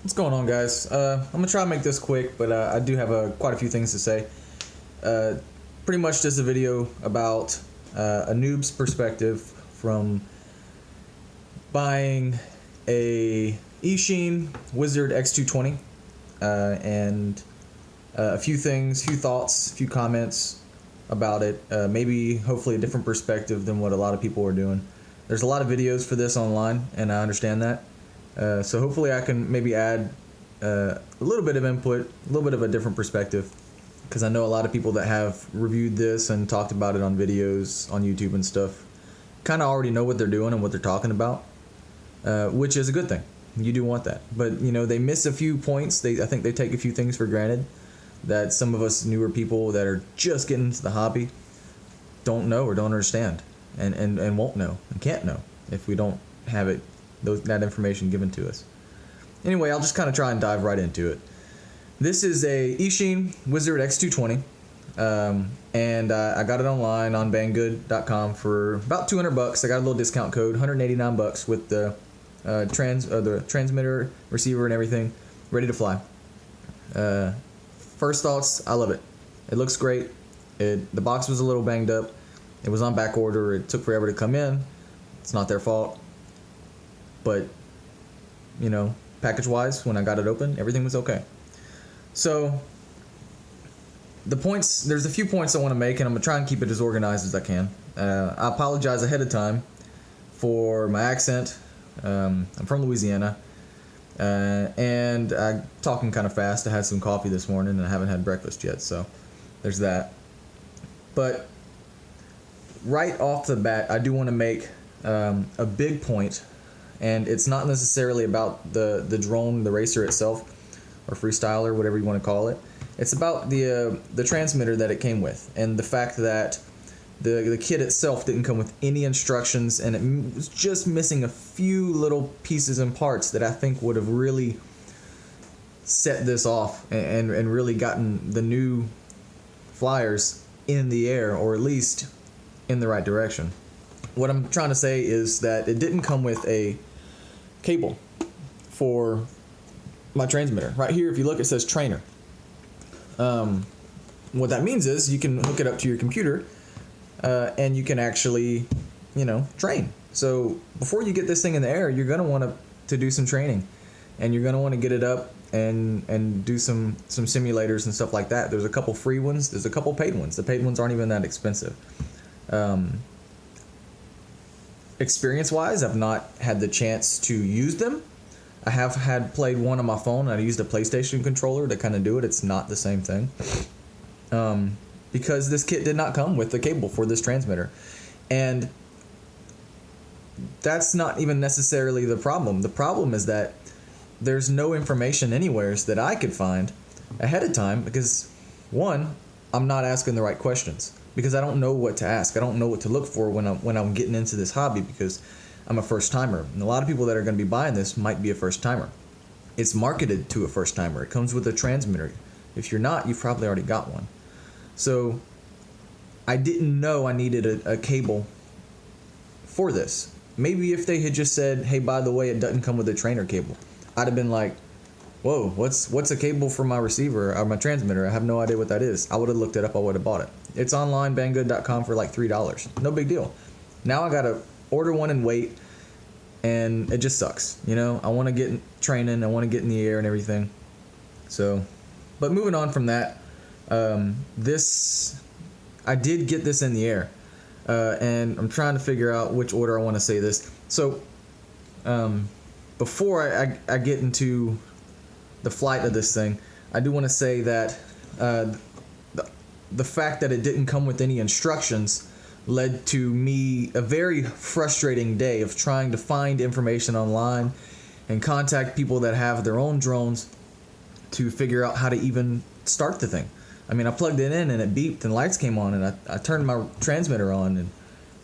What's going on, guys? I'm gonna try to make this quick, but I do have quite a few things to say. Pretty much just a video about a noob's perspective from buying a Eachine Wizard x220 and a few things, few thoughts, few comments about it. Maybe, hopefully, a different perspective than what a lot of people are doing. There's a lot of videos for this online, and I understand that. So hopefully I can maybe add a little bit of input, a little bit of a different perspective, because I know a lot of people that have reviewed this and talked about it on videos on YouTube and stuff kind of already know what they're doing and what they're talking about, which is a good thing. You do want that. But, you know, they miss a few points. I think they take a few things for granted that some of us newer people that are just getting into the hobby don't know or don't understand and won't know and can't know if we don't have it, that information given to us. Anyway, I'll just kind of try and dive right into it. This is a Eachine Wizard x220, and I got it online on banggood.com for about $200. I got a little discount code, $189 with the transmitter, receiver, and everything ready to fly. First thoughts, I love it. It looks great. The box was a little banged up. It was on back order. It took forever to come in. It's not their fault. But, you know, package-wise, when I got it open, everything was okay. So, there's a few points I want to make, and I'm going to try and keep it as organized as I can. I apologize ahead of time for my accent. I'm from Louisiana, and I'm talking kind of fast. I had some coffee this morning, and I haven't had breakfast yet, so there's that. But right off the bat, I do want to make a big point, and it's not necessarily about the drone, the racer itself, or freestyler, whatever you want to call it. It's about the transmitter that it came with, and the fact that the kit itself didn't come with any instructions, and it was just missing a few little pieces and parts that I think would have really set this off and really gotten the new flyers in the air, or at least in the right direction. What I'm trying to say is that it didn't come with a cable for my transmitter. Right here, if you look, it says trainer. What that means is you can hook it up to your computer and you can actually, you know, train. So before you get this thing in the air, you're going to want to do some training, and you're going to want to get it up and do some simulators and stuff like that. There's a couple free ones. There's a couple paid ones. The paid ones aren't even that expensive. Experience-wise, I've not had the chance to use them. I have played one on my phone, and I used a PlayStation controller to kind of do it. It's not the same thing. Because this kit did not come with the cable for this transmitter. And that's not even necessarily the problem. The problem is that there's no information anywhere that I could find ahead of time because, one, I'm not asking the right questions because I don't know what to ask. I don't know what to look for when I'm getting into this hobby because I'm a first-timer. And a lot of people that are going to be buying this might be a first-timer. It's marketed to a first-timer. It comes with a transmitter. If you're not, you've probably already got one. So I didn't know I needed a cable for this. Maybe if they had just said, hey, by the way, it doesn't come with a trainer cable, I'd have been like, whoa, what's a cable for my receiver or my transmitter? I have no idea what that is. I would have looked it up. I would have bought it. It's online, banggood.com for like $3. No big deal. Now I got to order one and wait, and it just sucks. You know, I want to get training. I want to get in the air and everything. So, but moving on from that, I did get this in the air, and I'm trying to figure out which order I want to say this. So, before I get into the flight of this thing, I do want to say that the fact that it didn't come with any instructions led to me a very frustrating day of trying to find information online and contact people that have their own drones to figure out how to even start the thing. I mean, I plugged it in and it beeped and lights came on, and I turned my transmitter on,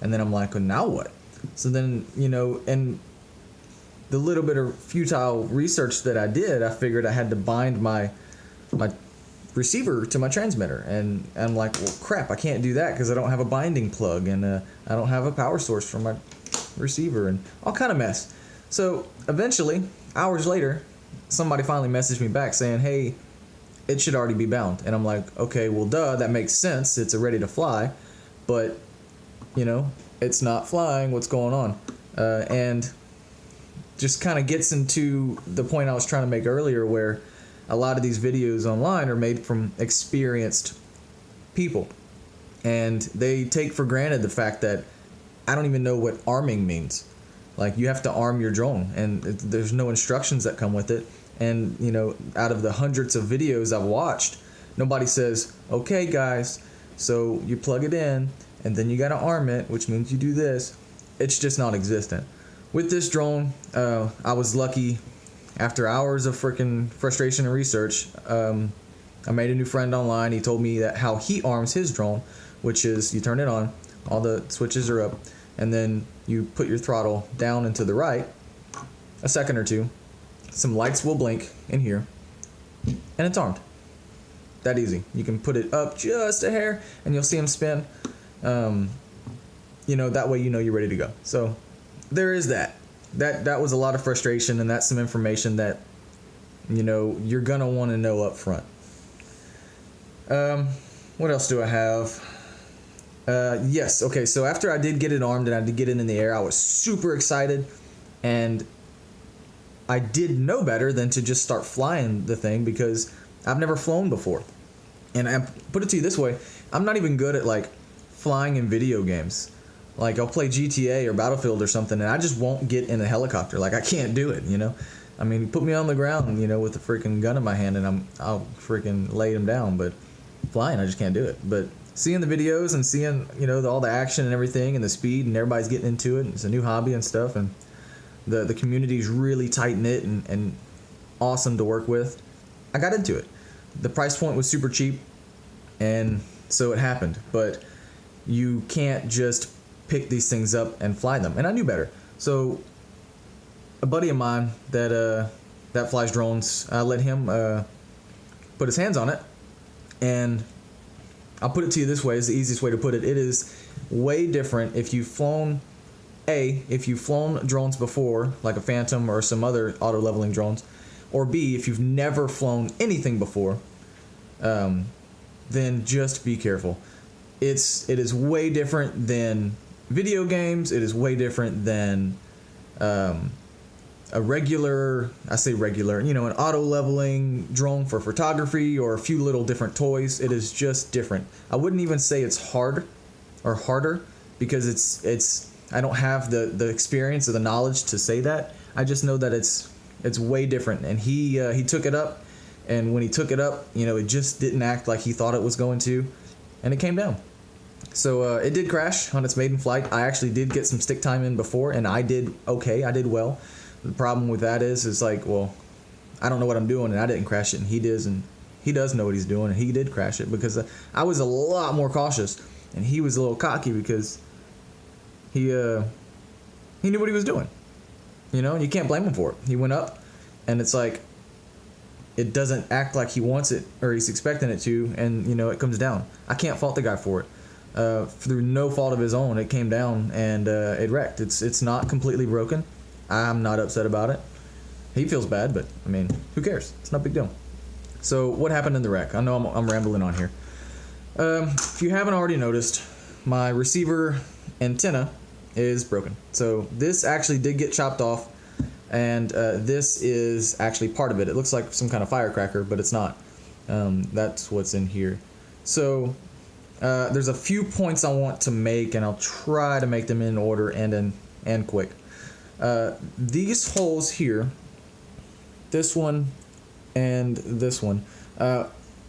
and then I'm like, well, now what? So then, you know, and the little bit of futile research that I did, I figured I had to bind my receiver to my transmitter, and I'm like, well, crap, I can't do that because I don't have a binding plug, and I don't have a power source for my receiver, and all kind of mess. So eventually, hours later, somebody finally messaged me back saying, hey, it should already be bound. And I'm like, okay, well, duh, that makes sense. It's ready to fly. But, you know, it's not flying. What's going on? And just kind of gets into the point I was trying to make earlier, where a lot of these videos online are made from experienced people. And they take for granted the fact that I don't even know what arming means. Like, you have to arm your drone, and there's no instructions that come with it. And, you know, out of the hundreds of videos I've watched, nobody says, okay, guys, so you plug it in, and then you got to arm it, which means you do this. It's just not existent. With this drone, I was lucky. After hours of freaking frustration and research, I made a new friend online. He told me that how he arms his drone, which is you turn it on, all the switches are up, and then you put your throttle down and to the right a second or two. Some lights will blink in here, and it's armed. That easy. You can put it up just a hair, and you'll see him spin. You know, that way you know you're ready to go. So there is that. That was a lot of frustration, and that's some information that, you know, you're gonna want to know up front. What else do I have? Yes, okay, so after I did get it armed and I did get it in the air, I was super excited, and I did know better than to just start flying the thing, because I've never flown before. And I put it to you this way, I'm not even good at like flying in video games. Like, I'll play GTA or Battlefield or something, and I just won't get in a helicopter. Like, I can't do it, you know? I mean, put me on the ground, you know, with a freaking gun in my hand, and I'll freaking lay him down. But flying, I just can't do it. But seeing the videos and seeing, you know, all the action and everything and the speed, and everybody's getting into it, and it's a new hobby and stuff, and the community's really tight-knit and awesome to work with, I got into it. The price point was super cheap, and so it happened. But you can't just pick these things up and fly them, and I knew better. So a buddy of mine that flies drones, I let him put his hands on it, and I'll put it to you this way, is the easiest way to put it. It is way different if you've flown drones before, like a Phantom or some other auto leveling drones, or B, if you've never flown anything before, then just be careful. It is way different than video games. It is way different than a regular, I say regular, you know, an auto leveling drone for photography or a few little different toys. It is just different. I wouldn't even say it's hard or harder, because it's I don't have the experience or the knowledge to say that. I just know that it's way different. And he took it up, and when he took it up, you know, it just didn't act like he thought it was going to, and it came down. So it did crash on its maiden flight. I actually did get some stick time in before, and I did okay. I did well. The problem with that is like, well, I don't know what I'm doing, and I didn't crash it, and he does, and he does know what he's doing, and he did crash it, because I was a lot more cautious, and he was a little cocky because he knew what he was doing. You know, and you can't blame him for it. He went up, and it's like, it doesn't act like he wants it or he's expecting it to, and, you know, it comes down. I can't fault the guy for it. Through no fault of his own, it came down, and it wrecked. It's not completely broken. I'm not upset about it. He feels bad, but I mean, who cares? It's not a big deal. So what happened in the wreck? I know I'm rambling on here. If you haven't already noticed, my receiver antenna is broken. So this actually did get chopped off, and this is actually part of it. It looks like some kind of firecracker, but it's not. That's what's in here. So there's a few points I want to make, and I'll try to make them in order and quick. These holes here, this one and this one,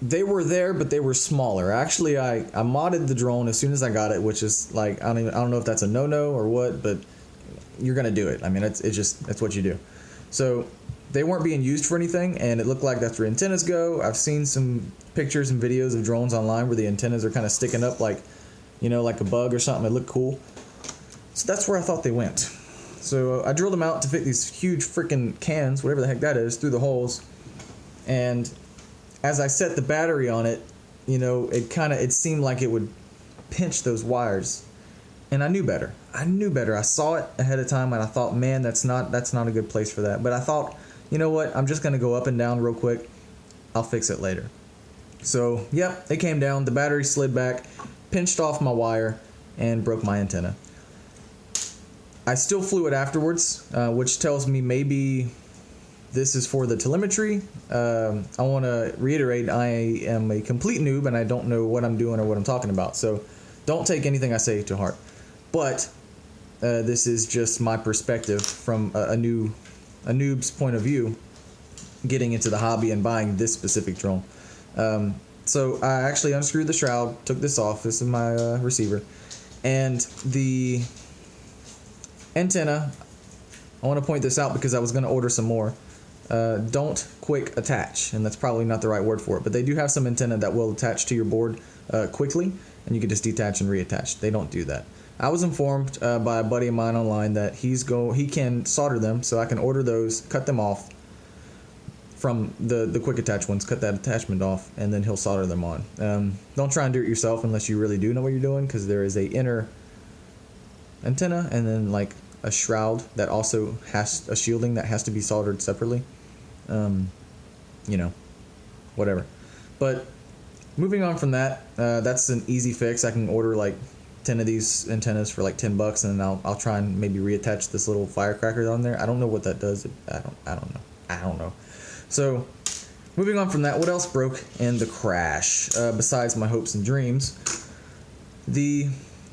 they were there, but they were smaller. Actually, I modded the drone as soon as I got it, which is like, I don't know if that's a no-no or what, but you're gonna do it. I mean, it's what you do. So they weren't being used for anything, and it looked like that's where antennas go. I've seen some pictures and videos of drones online where the antennas are kind of sticking up like, you know, like a bug or something. It looked cool. So that's where I thought they went. So I drilled them out to fit these huge freaking cans, whatever the heck that is, through the holes. And as I set the battery on it, you know, it seemed like it would pinch those wires. And I knew better. I saw it ahead of time, and I thought, man, that's not a good place for that. But I thought, you know what, I'm just gonna go up and down real quick. I'll fix it later. So, yep, it came down, the battery slid back, pinched off my wire, and broke my antenna. I still flew it afterwards, which tells me maybe this is for the telemetry. I want to reiterate, I am a complete noob and I don't know what I'm doing or what I'm talking about. So don't take anything I say to heart. But this is just my perspective from a noob's point of view, getting into the hobby and buying this specific drone. So I actually unscrewed the shroud, took this off. This is my receiver. And the antenna, I want to point this out because I was going to order some more. Don't quick attach, and that's probably not the right word for it, but they do have some antenna that will attach to your board quickly, and you can just detach and reattach. They don't do that. I was informed by a buddy of mine online that he can solder them, so I can order those, cut them off from the quick attach ones, cut that attachment off, and then he'll solder them on. Don't try and do it yourself unless you really do know what you're doing, because there is a inner antenna and then like a shroud that also has a shielding that has to be soldered separately. You know, whatever. But moving on from that, that's an easy fix. I can order like 10 of these antennas for like $10, and then I'll try and maybe reattach this little firecracker on there. I don't know what that does. I don't know. So moving on from that, what else broke in the crash besides my hopes and dreams? The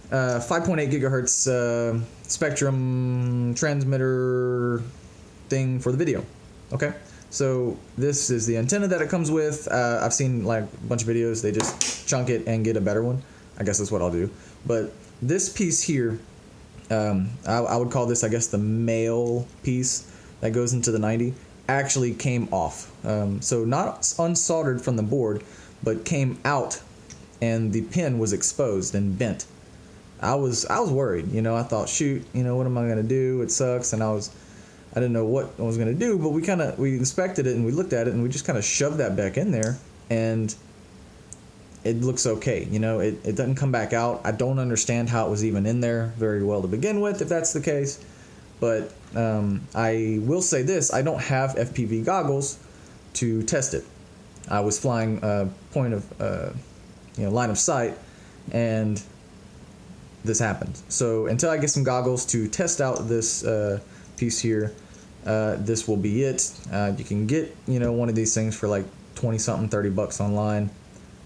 5.8 gigahertz spectrum transmitter thing for the video. Okay, so this is the antenna that it comes with. I've seen like a bunch of videos, they just chunk it and get a better one. I guess that's what I'll do. But this piece here, I would call this, I guess, the male piece that goes into the 90, actually came off. So not unsoldered from the board, but came out, and the pin was exposed and bent. I was worried, you know. I thought, shoot, you know, what am I gonna do? It sucks, and I didn't know what I was gonna do. But we inspected it and we looked at it and we just kind of shoved that back in there, and it looks okay. You know, it doesn't come back out. I don't understand how it was even in there very well to begin with, if that's the case. But I will say this: I don't have FPV goggles to test it. I was flying point of line of sight, and this happened. So until I get some goggles to test out this piece here, this will be it. You can get one of these things for like 20 something, $30 online.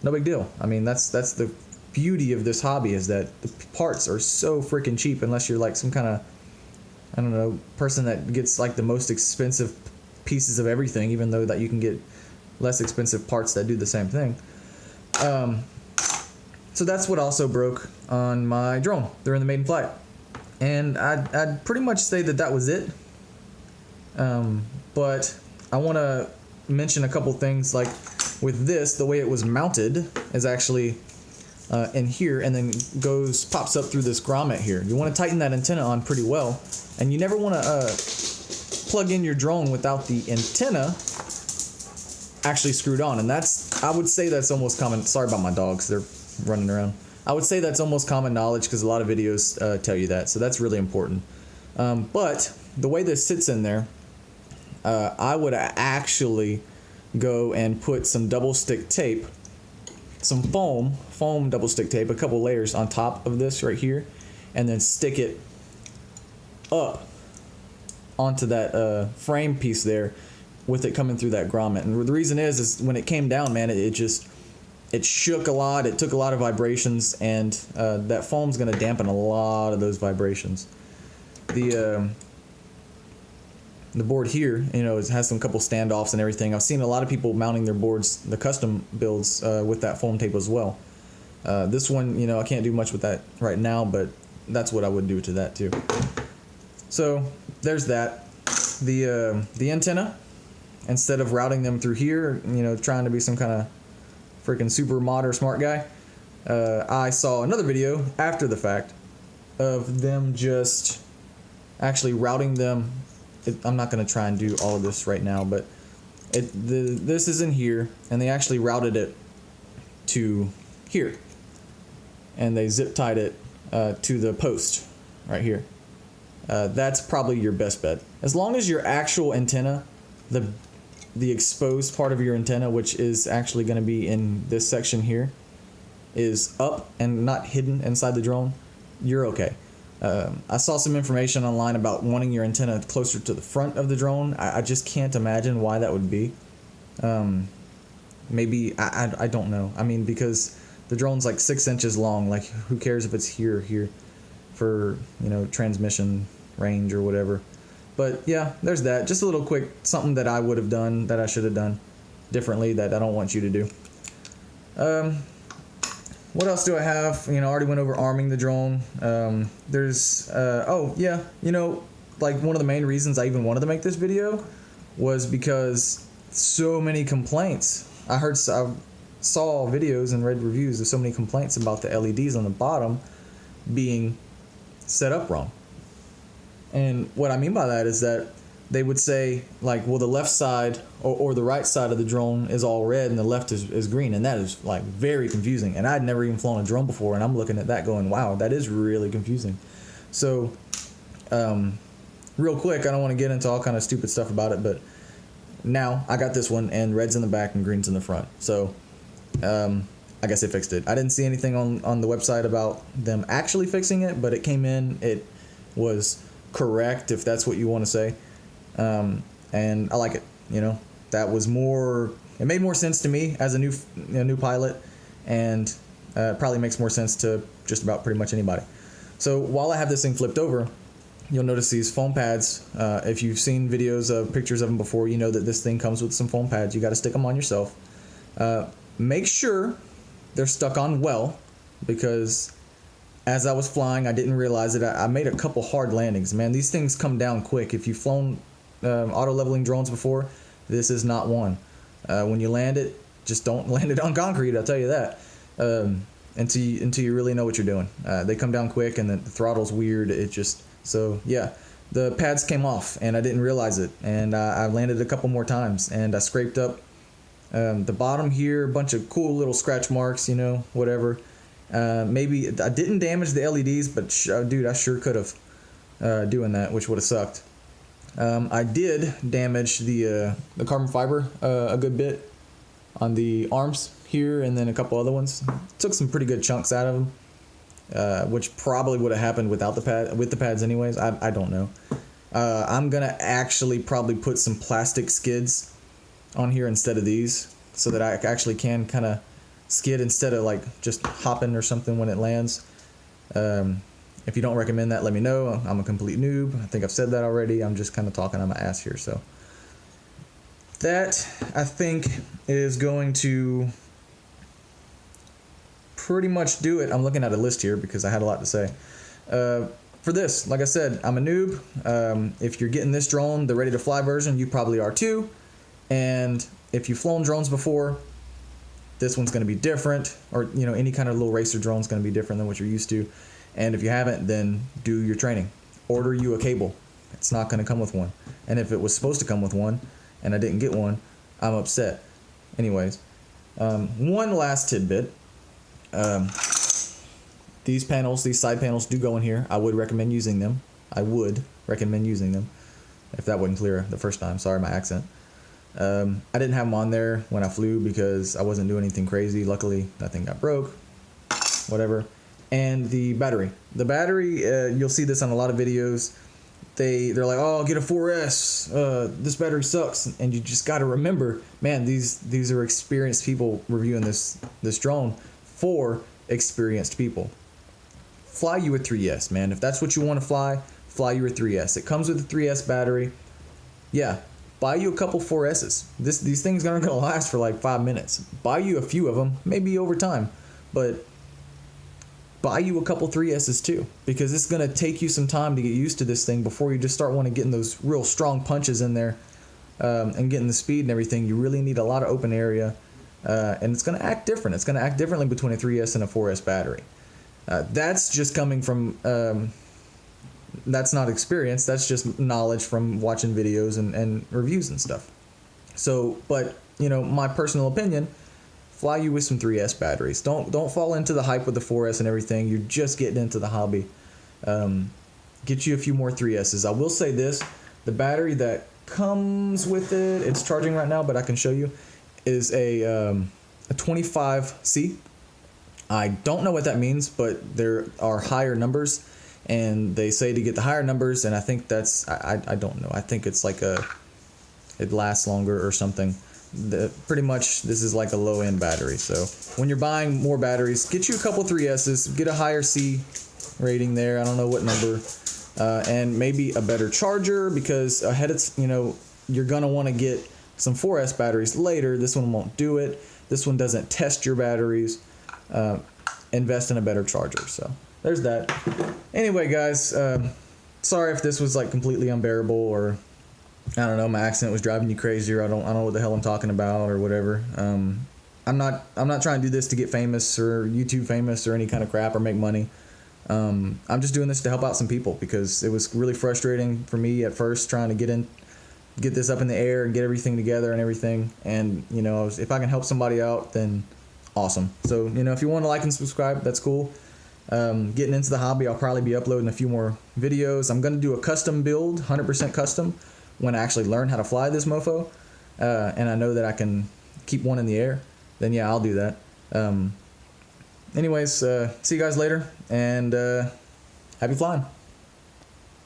No big deal. I mean, that's the beauty of this hobby, is that the parts are so freaking cheap, unless you're like some kind of, I don't know, person that gets like the most expensive pieces of everything, even though that you can get less expensive parts that do the same thing. So that's what also broke on my drone during the maiden flight. And I'd pretty much say that was it. But I want to mention a couple things. Like with this, the way it was mounted is actually in here, and then pops up through this grommet here. You want to tighten that antenna on pretty well, and you never want to plug in your drone without the antenna actually screwed on. And I would say that's almost common. Sorry about my dogs, they're running around. I would say that's almost common knowledge, because a lot of videos tell you that, so that's really important. But the way this sits in there, I would actually go and put some double stick tape, some foam double stick tape, a couple layers on top of this right here, and then stick it up onto that frame piece there, with it coming through that grommet. And the reason is when it came down, man, it shook a lot. It took a lot of vibrations, and that foam's going to dampen a lot of those vibrations. The board here, it has some couple standoffs and everything. I've seen a lot of people mounting their boards, the custom builds, with that foam tape as well. This one, I can't do much with that right now, but that's what I would do to that too. So there's that. The antenna, instead of routing them through here, trying to be some kind of freaking super mod or smart guy, I saw another video after the fact of them just actually routing them. I'm not going to try and do all of this right now, but this is in here, and they actually routed it to here, and they zip tied it to the post right here. That's probably your best bet. As long as your actual antenna the exposed part of your antenna, which is actually going to be in this section here, is up and not hidden inside the drone, you're okay. I saw some information online about wanting your antenna closer to the front of the drone. I just can't imagine why that would be. Maybe, I don't know. I mean, because the drone's like 6 inches long. Like, who cares if it's here or here for, you know, transmission range or whatever. But yeah, there's that. Just a little quick something that I would have done, that I should have done differently, that I don't want you to do. What else do I have? You know, I already went over arming the drone. Oh yeah, you know, like one of the main reasons I even wanted to make this video was because so many complaints. I saw videos and read reviews of so many complaints about the LEDs on the bottom being set up wrong. And what I mean by that is that they would say, like, well, the left side or the right side of the drone is all red and the left is green. And that is, like, very confusing. And I'd never even flown a drone before, and I'm looking at that going, wow, that is really confusing. So, real quick, I don't want to get into all kind of stupid stuff about it, but now I got this one, and red's in the back and green's in the front. So, I guess they fixed it. I didn't see anything on the website about them actually fixing it, but it came in. It was correct, if that's what you want to say. And I like it. You know, that was more. It made more sense to me as a new pilot, and probably makes more sense to just about pretty much anybody. So while I have this thing flipped over, you'll notice these foam pads. If you've seen videos of pictures of them before, you know that this thing comes with some foam pads. You got to stick them on yourself. Make sure they're stuck on well, because as I was flying, I didn't realize it. I made a couple hard landings. Man, these things come down quick. If you've flown auto-leveling drones before, this is not one. When you land it, just don't land it on concrete, I'll tell you that. Until you really know what you're doing. They come down quick, and the throttle's weird. It just... So, yeah. The pads came off, and I didn't realize it. And I landed a couple more times, and I scraped up the bottom here, a bunch of cool little scratch marks, you know, whatever. Maybe I didn't damage the LEDs, but dude, I sure could have doing that, which would have sucked. I did damage the carbon fiber a good bit on the arms here, and then a couple other ones. Took some pretty good chunks out of them, which probably would have happened without the pads anyways. I don't know. I'm gonna actually probably put some plastic skids on here instead of these, so that I actually can kind of skid instead of like just hopping or something when it lands. If you don't recommend that, let me know. I'm a complete noob. I think I've said that already. I'm just kind of talking on my ass here. So that, I think, is going to pretty much do it. I'm looking at a list here because I had a lot to say. For this, like I said, I'm a noob. If you're getting this drone, the ready to fly version, you probably are too. And if you've flown drones before, this one's going to be different, or, you know, any kind of little racer drone is going to be different than what you're used to. And if you haven't, then do your training. Order you a cable. It's not going to come with one. And if it was supposed to come with one and I didn't get one, I'm upset. Anyways, one last tidbit. These panels, these side panels do go in here. I would recommend using them. I would recommend using them. If that wasn't clear the first time. Sorry, my accent. I didn't have them on there when I flew because I wasn't doing anything crazy. Luckily, that thing got broke. Whatever. And the battery. The battery, you'll see this on a lot of videos. They're like, oh, get a 4S. This battery sucks. And you just got to remember, man, these are experienced people reviewing this drone for experienced people. Fly you a 3S, man. If that's what you want to fly you a 3S. It comes with a 3S battery. Yeah. Buy you a couple 4Ss. These things aren't going to last for like 5 minutes. Buy you a few of them, maybe over time. But buy you a couple 3Ss too. Because it's going to take you some time to get used to this thing before you just start wanting to get those real strong punches in there and getting the speed and everything. You really need a lot of open area. And it's going to act different. It's going to act differently between a 3S and a 4S battery. That's just coming from... that's not experience, that's just knowledge from watching videos and reviews and stuff. So, but, you know, my personal opinion, fly you with some 3S batteries. Don't fall into the hype with the 4S and everything. You're just getting into the hobby. Get you a few more 3Ss. I will say this, the battery that comes with it, it's charging right now, but I can show you, is a 25C. I don't know what that means, but there are higher numbers, and they say to get the higher numbers, and I think that's, I don't know. I think it's like it lasts longer or something. Pretty much this is like a low-end battery. So when you're buying more batteries, get you a couple 3S's, get a higher C rating there. I don't know what number, and maybe a better charger, because ahead it's, you know, you're gonna want to get some 4S batteries later. This one won't do it. This one doesn't test your batteries. Invest in a better charger. So there's that. Anyway, guys, sorry if this was like completely unbearable, or I don't know, my accent was driving you crazy, or I don't know what the hell I'm talking about, or whatever. I'm not trying to do this to get famous or YouTube famous or any kind of crap or make money. I'm just doing this to help out some people, because it was really frustrating for me at first trying to get this up in the air and get everything together and everything. And, you know, if I can help somebody out, then awesome. So, you know, if you want to like and subscribe, that's cool. Getting into the hobby, I'll probably be uploading a few more videos. I'm going to do a custom build, 100% custom, when I actually learn how to fly this mofo. And I know that I can keep one in the air, then yeah, I'll do that. Anyways, see you guys later, and happy flying.